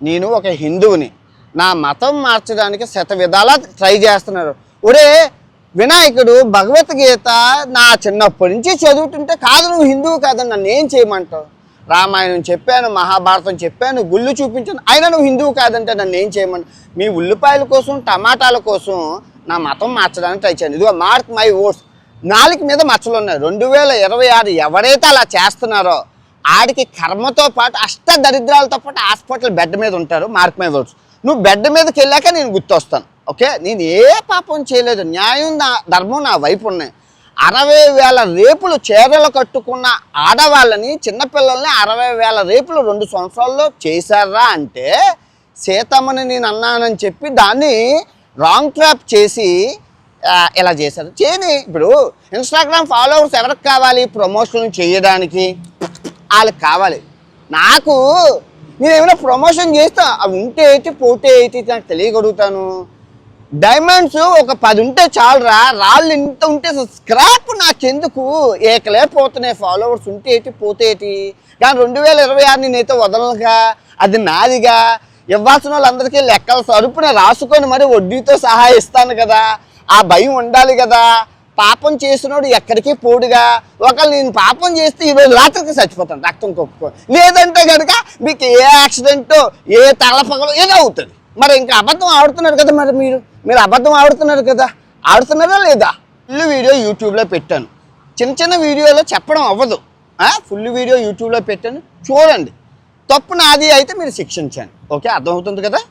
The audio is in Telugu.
నేను ఒక హిందువుని, నా మతం మార్చడానికి శత విధాలా ట్రై చేస్తున్నారు. ఒరే వినాయకుడు భగవద్గీత నా చిన్నప్పటి నుంచి చదువుతుంటే కాదు నువ్వు హిందువు కాదని నన్ను ఏం చేయమంటావు? రామాయణం చెప్పాను, మహాభారతం చెప్పాను, గుళ్ళు చూపించాను, అయినా నువ్వు హిందువు కాదంటే నన్ను ఏం చేయమంటావు? మీ ఉల్లిపాయల కోసం టమాటాల కోసం నా మతం మార్చడానికి ట్రై చేయండి. ఇదిగో మార్క్ మై వర్డ్స్, 4 మీద మచ్చలు ఉన్నాయి. 2026 ఎవరైతే అలా చేస్తున్నారో ఆడికి కర్మతో పాటు అష్టదరిద్రాలతో పాటు హాస్పిటల్ బెడ్ మీద ఉంటారు. Mark my words. నువ్వు బెడ్ మీదకి వెళ్ళాక నేను గుర్తొస్తాను. ఓకే, నేను ఏ పాపం చేయలేదు, న్యాయం ధర్మం నా వైపు ఉన్నాయి. 60,000 రేపులు చీరలు కట్టుకున్న ఆడవాళ్ళని, చిన్నపిల్లల్ని 60,000 రేపులు 2 సంవత్సరాల్లో చేశారా అంటే సీతమ్మని నేను అన్నానని చెప్పి దాన్ని రాంగ్ ట్రాప్ చేసి ఇలా చేశారు. చేయని ఇప్పుడు ఇన్స్టాగ్రామ్ ఫాలోవర్స్ ఎవరికి కావాలి? ప్రమోషన్ చేయడానికి వాళ్ళకి కావాలి. నాకు నేను ఏమైనా ప్రమోషన్ చేస్తా, అవి ఉంటే ఏంటి పోతే ఏంటి నాకు తెలియగలుగుతాను. డైమండ్స్ ఒక 10 ఉంటే చాలరా, రాళ్ళు ఇంత ఉంటే స్క్రాప్ నాకెందుకు? ఏకలేకపోతున్నాయి. ఫాలోవర్స్ ఉంటే ఏంటి పోతే ఏంటి? కానీ 2026 నేనైతే వదలనుగా, అది నాదిగా. ఇవ్వాల్సిన వాళ్ళందరికీ లెక్కల సరుపున రాసుకొని మరి వడ్డీతో సహా ఇస్తాను కదా, ఆ భయం ఉండాలి కదా. పాపం చేసినోడు ఎక్కడికి పోడుగా. ఒకళ్ళు నేను పాపం చేస్తే ఈరోజు రాత్రికి చచ్చిపోతాను రక్తం కొప్పుకొని, లేదంటే కనుక మీకు ఏ యాక్సిడెంటో ఏ తలపగలో ఏదో అవుతుంది. మరి ఇంకా అబద్ధం ఆడుతున్నారు కదా, మరి మీరు అబద్ధం ఆడుతున్నారు కదా, ఆడుతున్నారా లేదా? ఫుల్ వీడియో యూట్యూబ్లో పెట్టాను, చిన్న వీడియోలో చెప్పడం అవ్వదు. ఫుల్ వీడియో యూట్యూబ్లో పెట్టాను, చూడండి. తప్పు నాది అయితే మీరు శిక్షించండి. ఓకే, అర్థమవుతుంది కదా.